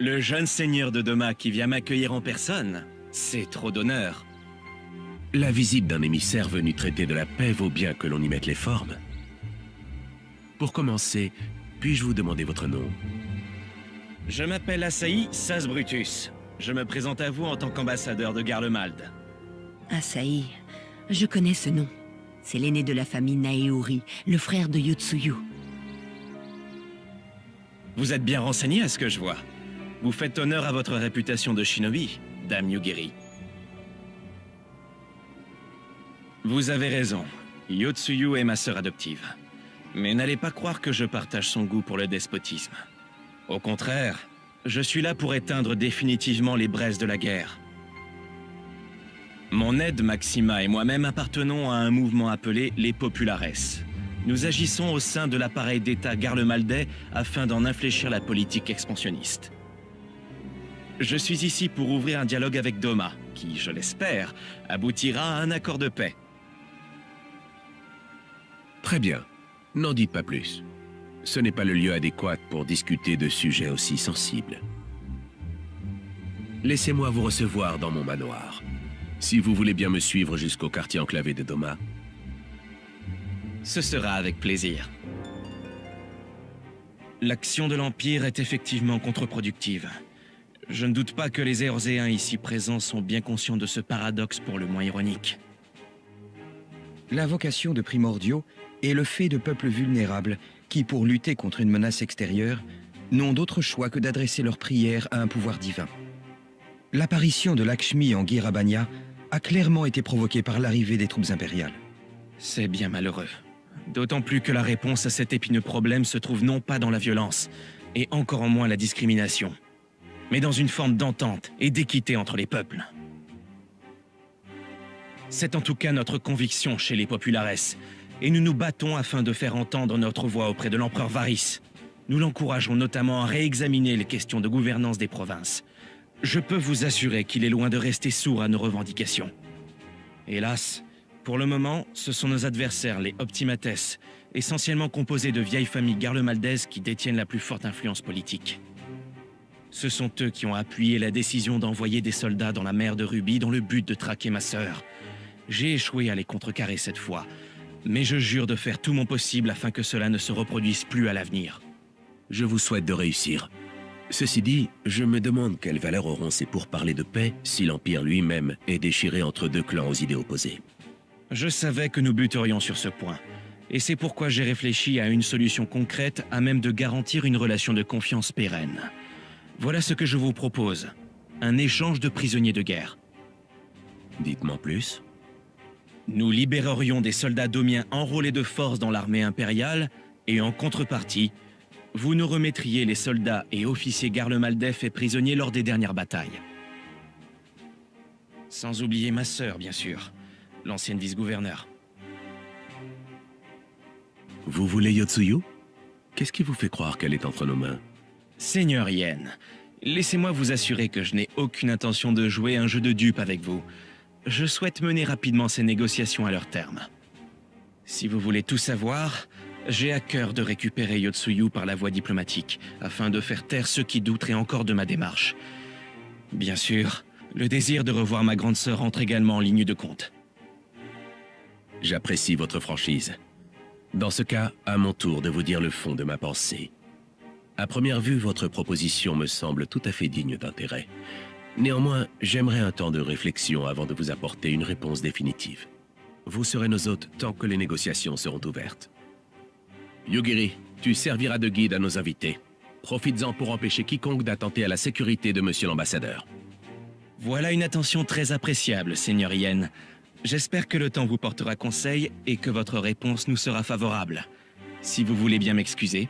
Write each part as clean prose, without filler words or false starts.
Le jeune seigneur de Doma qui vient m'accueillir en personne, c'est trop d'honneur. La visite d'un émissaire venu traiter de la paix vaut bien que l'on y mette les formes. Pour commencer, puis-je vous demander votre nom? Je m'appelle Asahi Sas Brutus. Je me présente à vous en tant qu'ambassadeur de Garlemald. Asahi, je connais ce nom. C'est l'aîné de la famille Naeori, le frère de Yotsuyu. Vous êtes bien renseigné à ce que je vois. Vous faites honneur à votre réputation de shinobi, Dame Yugiri. Vous avez raison. Yotsuyu est ma sœur adoptive. Mais n'allez pas croire que je partage son goût pour le despotisme. Au contraire, je suis là pour éteindre définitivement les braises de la guerre. Mon aide Maxima et moi-même appartenons à un mouvement appelé les Populares. Nous agissons au sein de l'appareil d'État garlemaldais afin d'en infléchir la politique expansionniste. Je suis ici pour ouvrir un dialogue avec Doma, qui, je l'espère, aboutira à un accord de paix. Très bien. N'en dites pas plus. Ce n'est pas le lieu adéquat pour discuter de sujets aussi sensibles. Laissez-moi vous recevoir dans mon manoir. Si vous voulez bien me suivre jusqu'au quartier enclavé de Doma. Ce sera avec plaisir. L'action de l'Empire est effectivement contre-productive. Je ne doute pas que les Éorzéens ici présents sont bien conscients de ce paradoxe pour le moins ironique. L'invocation de primordiaux est le fait de peuples vulnérables qui, pour lutter contre une menace extérieure, n'ont d'autre choix que d'adresser leurs prières à un pouvoir divin. L'apparition de Lakshmi en Girabanya a clairement été provoquée par l'arrivée des troupes impériales. C'est bien malheureux. D'autant plus que la réponse à cet épineux problème se trouve non pas dans la violence, et encore en moins la discrimination, mais dans une forme d'entente et d'équité entre les peuples. C'est en tout cas notre conviction chez les Populares, et nous nous battons afin de faire entendre notre voix auprès de l'empereur Varys. Nous l'encourageons notamment à réexaminer les questions de gouvernance des provinces. Je peux vous assurer qu'il est loin de rester sourd à nos revendications. Hélas, pour le moment, ce sont nos adversaires, les Optimates, essentiellement composés de vieilles familles garlemaldaises qui détiennent la plus forte influence politique. Ce sont eux qui ont appuyé la décision d'envoyer des soldats dans la mer de Ruby dans le but de traquer ma sœur. J'ai échoué à les contrecarrer cette fois, mais je jure de faire tout mon possible afin que cela ne se reproduise plus à l'avenir. Je vous souhaite de réussir. Ceci dit, je me demande quelle valeur auront ces pourparlers de paix si l'Empire lui-même est déchiré entre deux clans aux idées opposées. Je savais que nous buterions sur ce point, et c'est pourquoi j'ai réfléchi à une solution concrète à même de garantir une relation de confiance pérenne. Voilà ce que je vous propose, un échange de prisonniers de guerre. Dites-moi plus. Nous libérerions des soldats domiens enrôlés de force dans l'armée impériale, et en contrepartie, vous nous remettriez les soldats et officiers garlemaldais faits prisonniers lors des dernières batailles. Sans oublier ma sœur, bien sûr, l'ancienne vice-gouverneure. Vous voulez Yotsuyu? Qu'est-ce qui vous fait croire qu'elle est entre nos mains? Seigneur Yen, laissez-moi vous assurer que je n'ai aucune intention de jouer un jeu de dupe avec vous. Je souhaite mener rapidement ces négociations à leur terme. Si vous voulez tout savoir, j'ai à cœur de récupérer Yotsuyu par la voie diplomatique, afin de faire taire ceux qui douteraient encore de ma démarche. Bien sûr, le désir de revoir ma grande sœur entre également en ligne de compte. J'apprécie votre franchise. Dans ce cas, à mon tour de vous dire le fond de ma pensée. À première vue, votre proposition me semble tout à fait digne d'intérêt. Néanmoins, j'aimerais un temps de réflexion avant de vous apporter une réponse définitive. Vous serez nos hôtes tant que les négociations seront ouvertes. Yugiri, tu serviras de guide à nos invités. Profites-en pour empêcher quiconque d'attenter à la sécurité de monsieur l'ambassadeur. Voilà une attention très appréciable, Seigneur Yen. J'espère que le temps vous portera conseil et que votre réponse nous sera favorable. Si vous voulez bien m'excuser.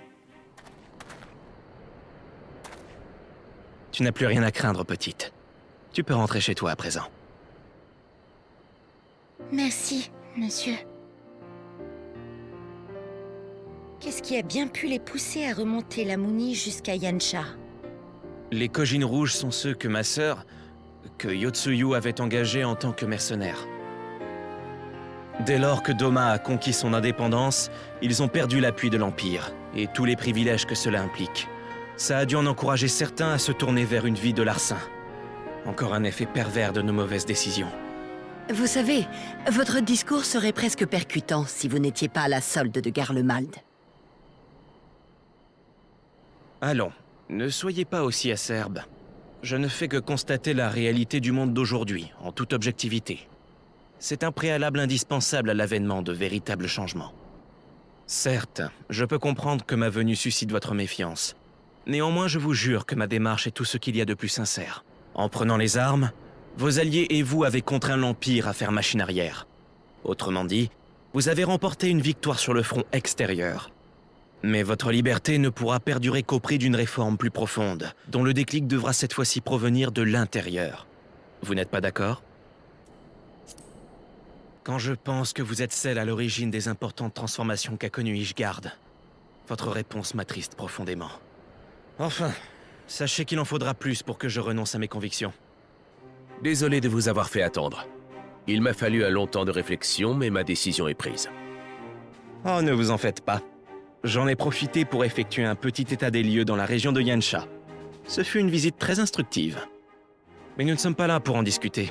Tu n'as plus rien à craindre, petite. Tu peux rentrer chez toi à présent. Merci, monsieur. Qu'est-ce qui a bien pu les pousser à remonter la Muni jusqu'à Yancha? Les Kojin rouges sont ceux que ma sœur, que Yotsuyu avait engagés en tant que mercenaires. Dès lors que Doma a conquis son indépendance, ils ont perdu l'appui de l'Empire et tous les privilèges que cela implique. Ça a dû en encourager certains à se tourner vers une vie de larcin. Encore un effet pervers de nos mauvaises décisions. Vous savez, votre discours serait presque percutant si vous n'étiez pas à la solde de Garlemald. Allons, ne soyez pas aussi acerbe. Je ne fais que constater la réalité du monde d'aujourd'hui, en toute objectivité. C'est un préalable indispensable à l'avènement de véritables changements. Certes, je peux comprendre que ma venue suscite votre méfiance. Néanmoins, je vous jure que ma démarche est tout ce qu'il y a de plus sincère. En prenant les armes, vos alliés et vous avez contraint l'Empire à faire machine arrière. Autrement dit, vous avez remporté une victoire sur le front extérieur. Mais votre liberté ne pourra perdurer qu'au prix d'une réforme plus profonde, dont le déclic devra cette fois-ci provenir de l'intérieur. Vous n'êtes pas d'accord ? Quand je pense que vous êtes celle à l'origine des importantes transformations qu'a connues Ishgard, votre réponse m'attriste profondément. Enfin, sachez qu'il en faudra plus pour que je renonce à mes convictions. Désolé de vous avoir fait attendre. Il m'a fallu un long temps de réflexion, mais ma décision est prise. Oh, ne vous en faites pas. J'en ai profité pour effectuer un petit état des lieux dans la région de Yansha. Ce fut une visite très instructive. Mais nous ne sommes pas là pour en discuter.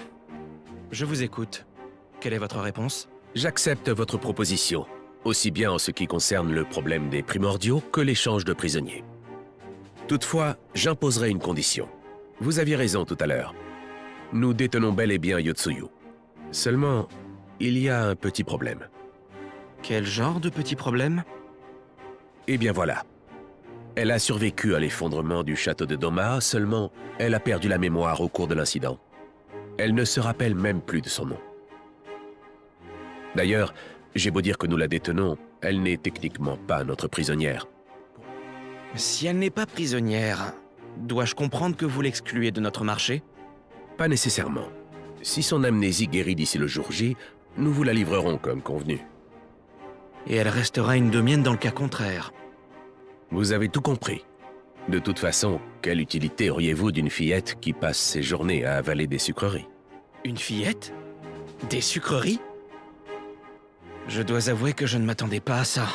Je vous écoute. Quelle est votre réponse ? J'accepte votre proposition, aussi bien en ce qui concerne le problème des primordiaux que l'échange de prisonniers. Toutefois, j'imposerai une condition. Vous aviez raison tout à l'heure. Nous détenons bel et bien Yotsuyu. Seulement, il y a un petit problème. Quel genre de petit problème ? Eh bien voilà. Elle a survécu à l'effondrement du château de Doma, seulement elle a perdu la mémoire au cours de l'incident. Elle ne se rappelle même plus de son nom. D'ailleurs, j'ai beau dire que nous la détenons, elle n'est techniquement pas notre prisonnière. Si elle n'est pas prisonnière, dois-je comprendre que vous l'excluez de notre marché ? Pas nécessairement. Si son amnésie guérit d'ici le jour J, nous vous la livrerons comme convenu. Et elle restera une domienne dans le cas contraire. Vous avez tout compris. De toute façon, quelle utilité auriez-vous d'une fillette qui passe ses journées à avaler des sucreries ? Une fillette ? Des sucreries ? Je dois avouer que je ne m'attendais pas à ça.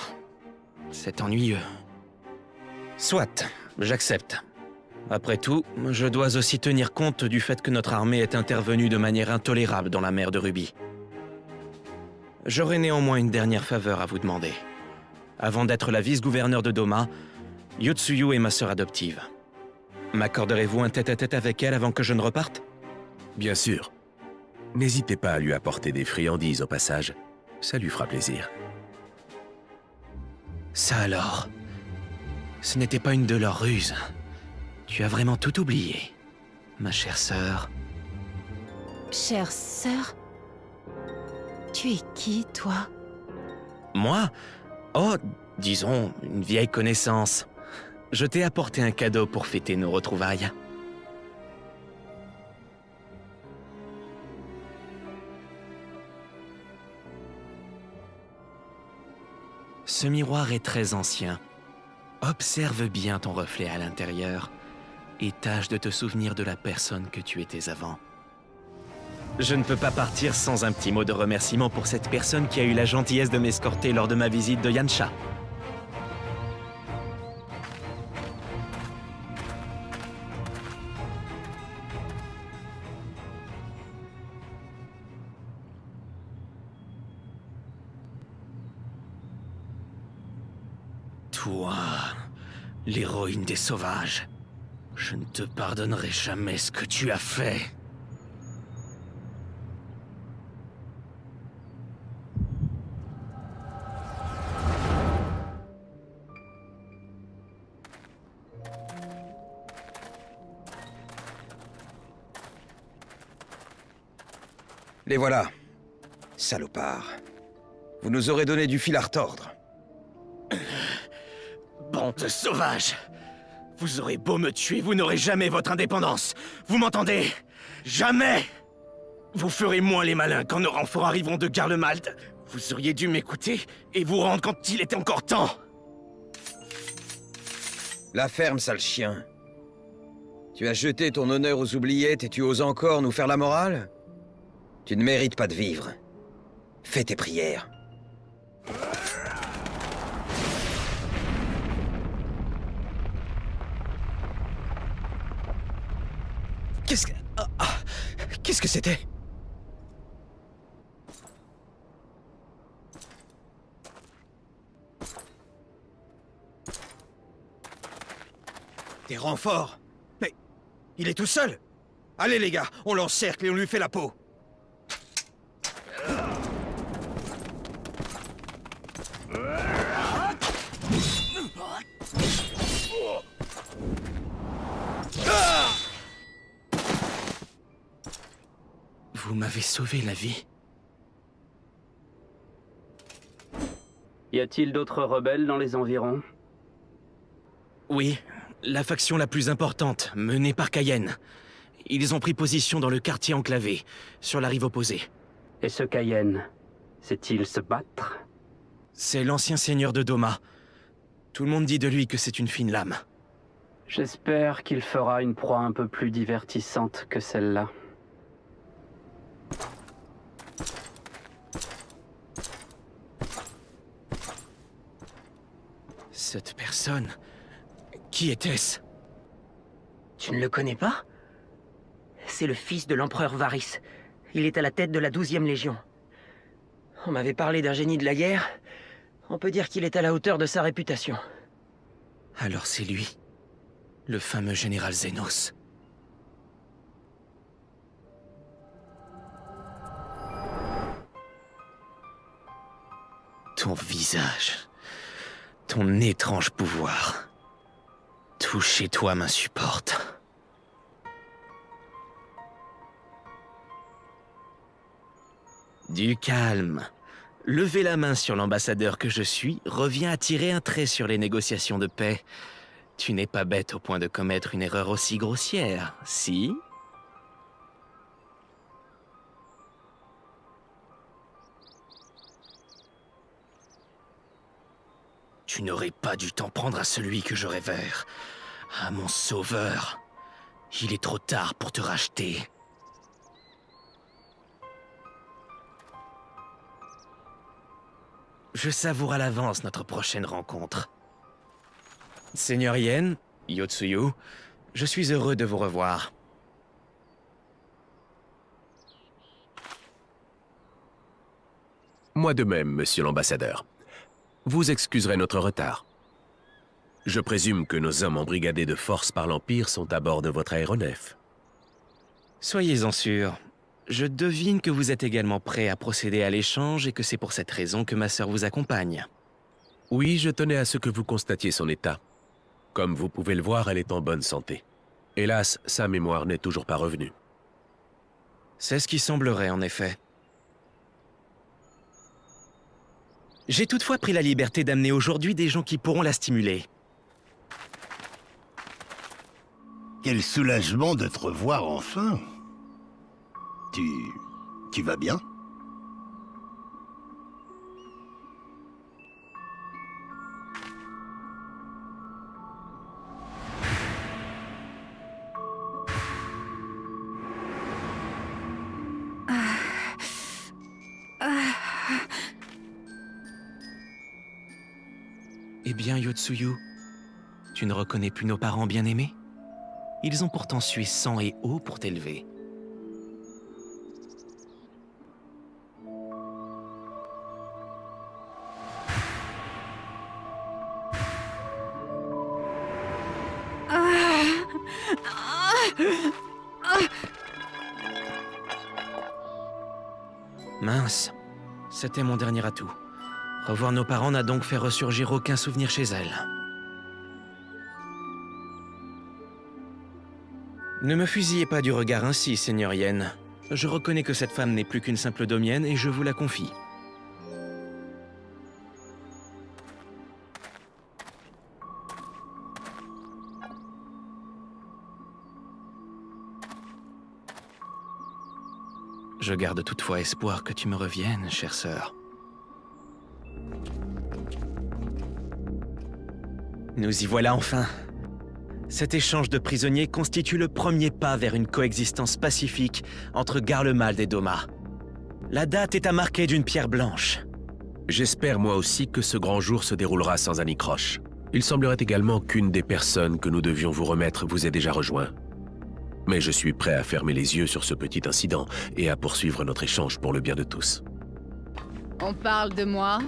C'est ennuyeux. Soit, j'accepte. Après tout, je dois aussi tenir compte du fait que notre armée est intervenue de manière intolérable dans la mer de Ruby. J'aurais néanmoins une dernière faveur à vous demander. Avant d'être la vice-gouverneur de Doma, Yotsuyu est ma sœur adoptive. M'accorderez-vous un tête-à-tête avec elle avant que je ne reparte ? Bien sûr. N'hésitez pas à lui apporter des friandises au passage. Ça lui fera plaisir. Ça alors, ce n'était pas une de leurs ruses. Tu as vraiment tout oublié, ma chère sœur. Chère sœur, tu es qui, toi? Moi ? Oh, disons, une vieille connaissance. Je t'ai apporté un cadeau pour fêter nos retrouvailles. Ce miroir est très ancien. Observe bien ton reflet à l'intérieur et tâche de te souvenir de la personne que tu étais avant. Je ne peux pas partir sans un petit mot de remerciement pour cette personne qui a eu la gentillesse de m'escorter lors de ma visite de Yansha. Toi, l'héroïne des sauvages, je ne te pardonnerai jamais ce que tu as fait. Les voilà. Salopards. Vous nous aurez donné du fil à retordre. Bande de sauvages! Vous aurez beau me tuer, vous n'aurez jamais votre indépendance! Vous m'entendez? Jamais! Vous ferez moins les malins quand nos renforts arriveront de Garlemald. Vous auriez dû m'écouter et vous rendre quand il était encore temps! La ferme, sale chien. Tu as jeté ton honneur aux oubliettes et tu oses encore nous faire la morale? Tu ne mérites pas de vivre. Fais tes prières. Qu'est-ce que c'était? Des renforts? Mais il est tout seul? Allez les gars, on l'encercle et on lui fait la peau. Vous m'avez sauvé la vie. Y a-t-il d'autres rebelles dans les environs? Oui, la faction la plus importante, menée par Cayenne. Ils ont pris position dans le quartier enclavé, sur la rive opposée. Et ce Cayenne, sait-il se battre? C'est l'ancien seigneur de Doma. Tout le monde dit de lui que c'est une fine lame. J'espère qu'il fera une proie un peu plus divertissante que celle-là. Cette personne... Qui était-ce? Tu ne le connais pas? C'est le fils de l'empereur Varys. Il est à la tête de la 12e Légion. On m'avait parlé d'un génie de la guerre. On peut dire qu'il est à la hauteur de sa réputation. Alors c'est lui. Le fameux général Zénos. Ton visage... Ton étrange pouvoir... Tout chez toi m'insupporte. Du calme. Lever la main sur l'ambassadeur que je suis revient à tirer un trait sur les négociations de paix. Tu n'es pas bête au point de commettre une erreur aussi grossière, si? Tu n'aurais pas dû t'en prendre à celui que je révère, à mon sauveur. Il est trop tard pour te racheter. Je savoure à l'avance notre prochaine rencontre. Seigneur Yen, Yotsuyu, je suis heureux de vous revoir. Moi de même, monsieur l'ambassadeur. Vous excuserez notre retard. Je présume que nos hommes embrigadés de force par l'Empire sont à bord de votre aéronef. Soyez-en sûr. Je devine que vous êtes également prêt à procéder à l'échange et que c'est pour cette raison que ma sœur vous accompagne. Oui, je tenais à ce que vous constatiez son état. Comme vous pouvez le voir, elle est en bonne santé. Hélas, sa mémoire n'est toujours pas revenue. C'est ce qui semblerait, en effet. J'ai toutefois pris la liberté d'amener aujourd'hui des gens qui pourront la stimuler. Quel soulagement de te revoir enfin. Tu vas bien? Eh bien, Yotsuyu, tu ne reconnais plus nos parents bien-aimés? Ils ont pourtant sué sang et eau pour t'élever. Mince, c'était mon dernier atout. Revoir nos parents n'a donc fait ressurgir aucun souvenir chez elle. Ne me fusillez pas du regard ainsi, Seigneur Yen. Je reconnais que cette femme n'est plus qu'une simple domienne et je vous la confie. Je garde toutefois espoir que tu me reviennes, chère sœur. Nous y voilà enfin. Cet échange de prisonniers constitue le premier pas vers une coexistence pacifique entre Garlemald et Doma. La date est à marquer d'une pierre blanche. J'espère moi aussi que ce grand jour se déroulera sans anicroche. Il semblerait également qu'une des personnes que nous devions vous remettre vous ait déjà rejoint. Mais je suis prêt à fermer les yeux sur ce petit incident et à poursuivre notre échange pour le bien de tous. On parle de moi?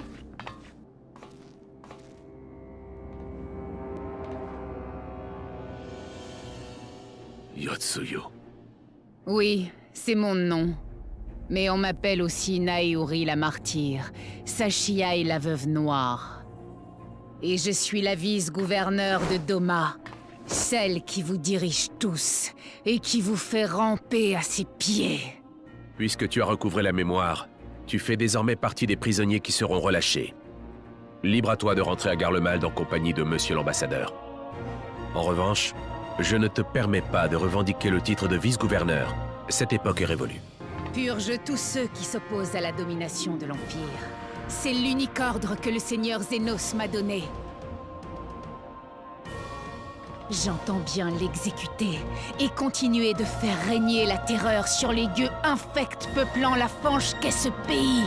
Yotsuyu. Oui, c'est mon nom. Mais on m'appelle aussi Naeori la martyre, Sachiai la veuve noire. Et je suis la vice-gouverneure de Doma, celle qui vous dirige tous et qui vous fait ramper à ses pieds. Puisque tu as recouvré la mémoire, tu fais désormais partie des prisonniers qui seront relâchés. Libre à toi de rentrer à Garlemald en compagnie de Monsieur l'Ambassadeur. En revanche, je ne te permets pas de revendiquer le titre de vice-gouverneur. Cette époque est révolue. Purge tous ceux qui s'opposent à la domination de l'Empire. C'est l'unique ordre que le Seigneur Zenos m'a donné. J'entends bien l'exécuter et continuer de faire régner la terreur sur les gueux infects peuplant la fange qu'est ce pays.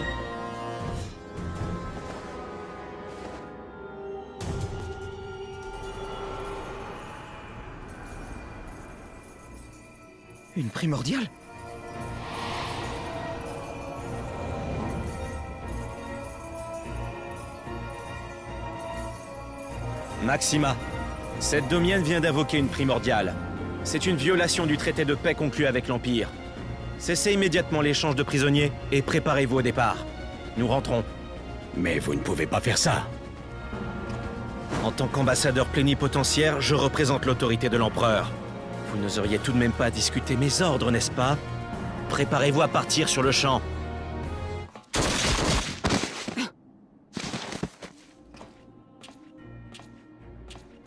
Une primordiale? Maxima, cette domienne vient d'invoquer une primordiale. C'est une violation du traité de paix conclu avec l'Empire. Cessez immédiatement l'échange de prisonniers et préparez-vous au départ. Nous rentrons. Mais vous ne pouvez pas faire ça. En tant qu'ambassadeur plénipotentiaire, je représente l'autorité de l'Empereur. Vous n'oseriez tout de même pas discuter mes ordres, n'est-ce pas? Préparez-vous à partir sur le champ.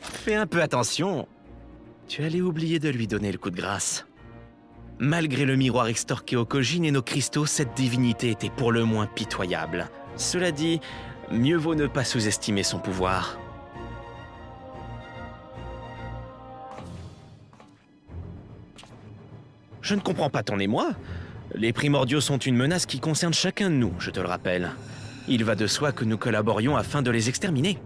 Fais un peu attention. Tu allais oublier de lui donner le coup de grâce. Malgré le miroir extorqué au Kojin et nos cristaux, cette divinité était pour le moins pitoyable. Cela dit, mieux vaut ne pas sous-estimer son pouvoir. Je ne comprends pas ton émoi. Les primordiaux sont une menace qui concerne chacun de nous, je te le rappelle. Il va de soi que nous collaborions afin de les exterminer.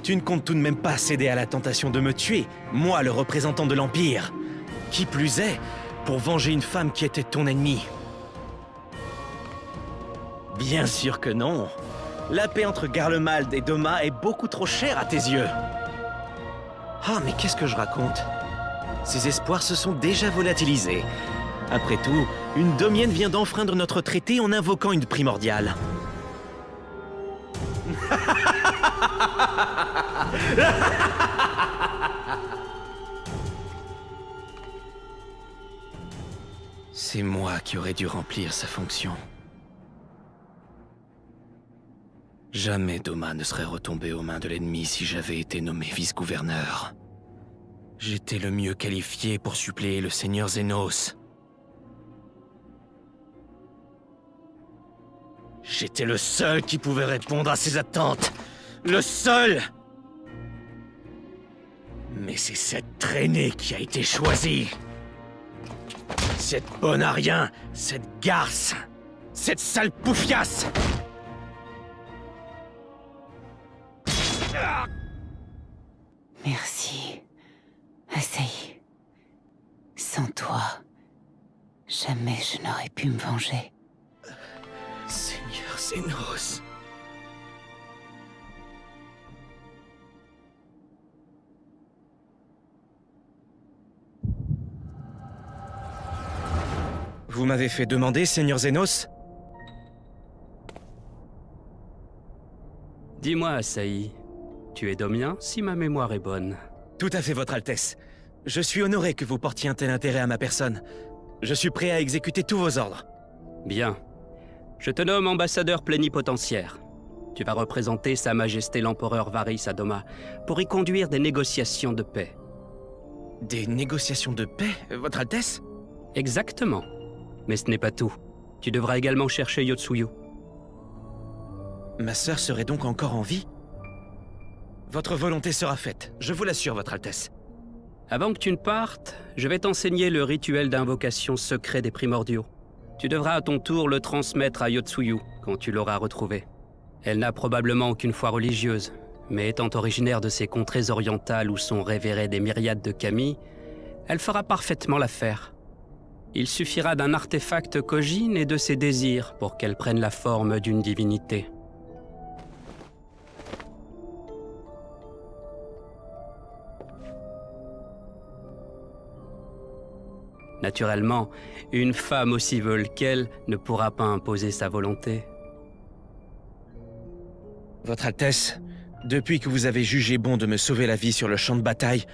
Tu ne comptes tout de même pas céder à la tentation de me tuer, moi, le représentant de l'Empire. Qui plus est, pour venger une femme qui était ton ennemie. Bien sûr que non. La paix entre Garlemald et Doma est beaucoup trop chère à tes yeux. Ah, mais qu'est-ce que je raconte? Ces espoirs se sont déjà volatilisés. Après tout, une domienne vient d'enfreindre notre traité en invoquant une primordiale. C'est moi qui aurais dû remplir sa fonction. Jamais Doma ne serait retombé aux mains de l'ennemi si j'avais été nommé vice-gouverneur. J'étais le mieux qualifié pour suppléer le seigneur Zenos. J'étais le seul qui pouvait répondre à ses attentes. Le seul! Mais c'est cette traînée qui a été choisie. Cette bonne à rien, cette garce, cette sale poufiasse! Merci, Asahi. Sans toi, jamais je n'aurais pu me venger. Seigneur Zenos. Vous m'avez fait demander, Seigneur Zenos? Dis-moi, Asahi, tu es domien si ma mémoire est bonne. Tout à fait, Votre Altesse. Je suis honoré que vous portiez un tel intérêt à ma personne. Je suis prêt à exécuter tous vos ordres. Bien. Je te nomme ambassadeur plénipotentiaire. Tu vas représenter Sa Majesté l'Empereur Varys à Doma pour y conduire des négociations de paix. Des négociations de paix, Votre Altesse? Exactement. Mais ce n'est pas tout. Tu devras également chercher Yotsuyu. Ma sœur serait donc encore en vie? Votre volonté sera faite, je vous l'assure, Votre Altesse. Avant que tu ne partes, je vais t'enseigner le rituel d'invocation secret des primordiaux. Tu devras à ton tour le transmettre à Yotsuyu quand tu l'auras retrouvé. Elle n'a probablement aucune foi religieuse, mais étant originaire de ces contrées orientales où sont révérées des myriades de kami, Elle fera parfaitement l'affaire. Il suffira d'un artefact Kojin et de ses désirs pour qu'elle prenne la forme d'une divinité. Naturellement, une femme aussi veule qu'elle ne pourra pas imposer sa volonté. Votre Altesse, depuis que vous avez jugé bon de me sauver la vie sur le champ de bataille,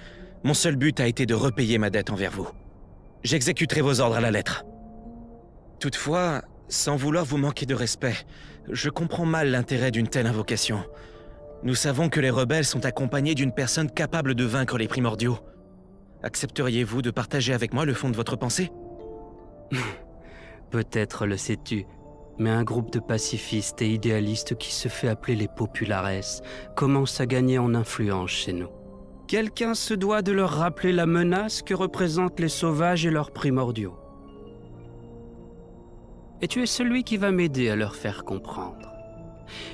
mon seul but a été de repayer ma dette envers vous. J'exécuterai vos ordres à la lettre. Toutefois, sans vouloir vous manquer de respect, je comprends mal l'intérêt d'une telle invocation. Nous savons que les rebelles sont accompagnés d'une personne capable de vaincre les primordiaux. Accepteriez-vous de partager avec moi le fond de votre pensée? Peut-être le sais-tu, mais un groupe de pacifistes et idéalistes qui se fait appeler les Populares commence à gagner en influence chez nous. Quelqu'un se doit de leur rappeler la menace que représentent les sauvages et leurs primordiaux. Et tu es celui qui va m'aider à leur faire comprendre.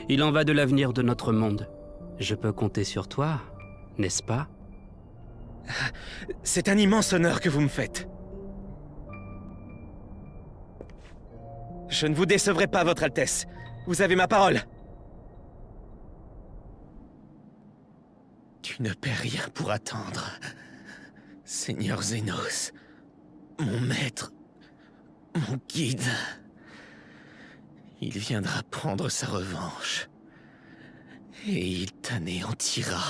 Il en va de l'avenir de notre monde. Je peux compter sur toi, n'est-ce pas? C'est un immense honneur que vous me faites. Je ne vous décevrai pas, Votre Altesse. Vous avez ma parole. Tu ne paies rien pour attendre. Seigneur Zenos, mon maître, mon guide. Il viendra prendre sa revanche. Et il t'anéantira.